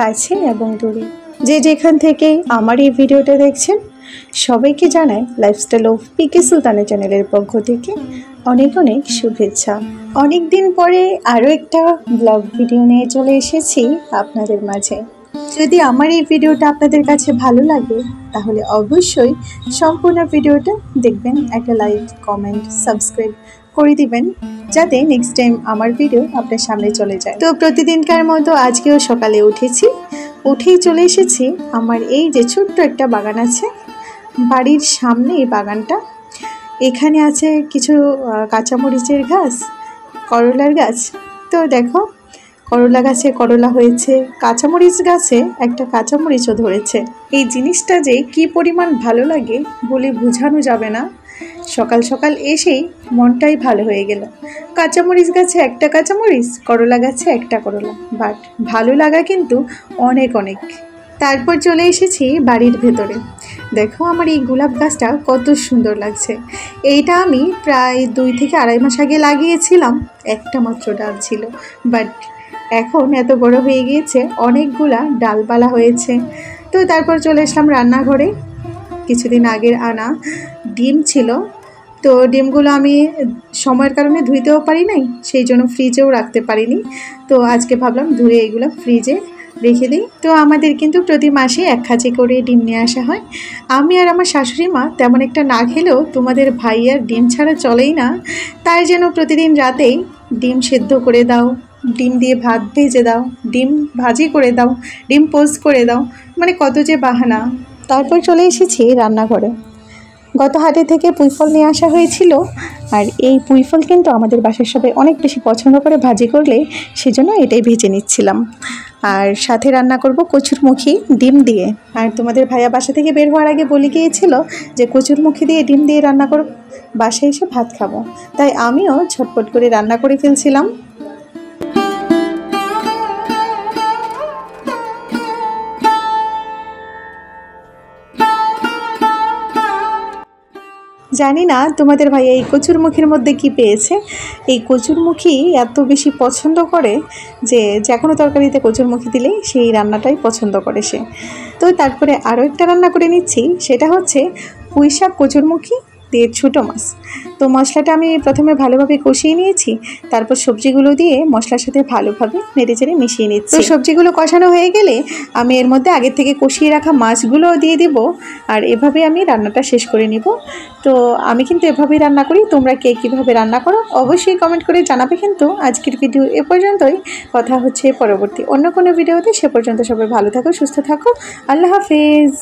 কাছে এবং দূরে যে যেখান থেকে আমার এই ভিডিওটা দেখছেন সবাইকে জানাই লাইফস্টাইল অফ পিকে সুলতানা চ্যানেলের পক্ষ থেকে অনেক অনেক শুভেচ্ছা। অনেক দিন পরে আরও একটা ব্লগ ভিডিও নিয়ে চলে এসেছি আপনাদের মাঝে। যদি আমার এই ভিডিওটা আপনাদের কাছে ভালো লাগে তাহলে অবশ্যই সম্পূর্ণ ভিডিওটা দেখবেন, একটা লাইক কমেন্ট সাবস্ক্রাইব করে দিবেন যাতে নেক্সট টাইম আমার ভিডিও আপনার সামনে চলে যায়। তো প্রতিদিনকার মতো আজকেও সকালে উঠেই চলে এসেছি আমার এই যে ছোট্ট একটা বাগান আছে বাড়ির সামনে। এই বাগানটা এখানে আছে কিছু কাঁচামরিচের গাছ, করলার গাছ। তো দেখো করলা গাছে করলা হয়েছে, কাঁচামরিচ গাছে একটা কাঁচামরিচও ধরেছে। এই জিনিসটা যে কি পরিমাণ ভালো লাগে বলে বোঝানো যাবে না। সকাল সকাল এসেই মনটাই ভালো হয়ে গেল। কাঁচামরিচ গাছে একটা কাঁচামরিচ, করলা গাছে একটা করলা, বাট ভালো লাগা কিন্তু অনেক অনেক। তারপর চলে এসেছি বাড়ির ভেতরে। দেখো আমার এই গোলাপ গাছটা কত সুন্দর লাগছে। এইটা আমি প্রায় 2 থেকে আড়াই মাস আগে লাগিয়েছিলাম, একটা মাত্র ডাল ছিল, বাট এখন এত বড় হয়ে গিয়েছে, অনেকগুলা ডালপালা হয়েছে। তো তারপর চলে আসলাম রান্নাঘরে। কিছুদিন আগের আনা ডিম ছিল, তো ডিমগুলো আমি সময়ের কারণে ধুইতেও পারি নাই, সেই জন্য ফ্রিজেও রাখতে পারিনি। তো আজকে ভাবলাম ধুয়ে এগুলো ফ্রিজে রেখে দিই। তো আমাদের কিন্তু প্রতি মাসে 1 খাঁচি করে ডিম নিয়ে আসা হয়। আমি আর আমার শাশুড়ি মা তেমন একটা না খেলেও তোমাদের ভাই আর ডিম ছাড়া চলেই না। তাই যেন প্রতিদিন রাতেই ডিম সেদ্ধ করে দাও, ডিম দিয়ে ভাত ভেজে দাও, ডিম ভাজি করে দাও, ডিম পোস্ট করে দাও, মানে কত যে বাহানা। তারপর চলে এসেছি রান্নাঘরে। গত হাটে থেকে পুঁইফল নিয়ে আসা হয়েছিল, আর এই পুঁইফল কিন্তু আমাদের বাসার সবাই অনেক বেশি পছন্দ করে ভাজি করলে, সেজন্য এটাই ভেজে নিচ্ছিলাম। আর সাথে রান্না করব কচুরমুখী ডিম দিয়ে। আর তোমাদের ভাইয়া বাসা থেকে বের হওয়ার আগে বলে গিয়েছিল যে কচুরমুখী দিয়ে ডিম দিয়ে রান্না করব, বাসায় এসে ভাত খাবো। তাই আমিও ঝটপট করে রান্না করে ফেলছিলাম। জানি না তোমাদের ভাইয়া এই কচুরমুখীর মধ্যে কি পেয়েছে, এই কচুরমুখী এত বেশি পছন্দ করে যে কোনো তরকারিতে কচুরমুখী দিলেই সেই রান্নাটাই পছন্দ করে সে। তো তারপরে আরও একটা রান্না করে নিচ্ছি, সেটা হচ্ছে পুঁই শাক কচুরমুখী দিয়ে ছোটো মাছ। তো মশলাটা আমি প্রথমে ভালোভাবে কষিয়ে নিয়েছি, তারপর সবজিগুলো দিয়ে মশলার সাথে ভালোভাবে নেড়েচেড়ে মিশিয়ে নিচ্ছি। তো সবজিগুলো কষানো হয়ে গেলে আমি এর মধ্যে আগের থেকে কষিয়ে রাখা মাছগুলো দিয়ে দিব, আর এভাবে আমি রান্নাটা শেষ করে নিব। তো আমি কিন্তু এভাবেই রান্না করি, তোমরা কে কীভাবে রান্না করো অবশ্যই কমেন্ট করে জানাবে। কিন্তু আজকের ভিডিও এ পর্যন্তই, কথা হচ্ছে পরবর্তী অন্য কোনো ভিডিওতে। সে পর্যন্ত সবাই ভালো থাকো, সুস্থ থাকো, আল্লাহ হাফেজ।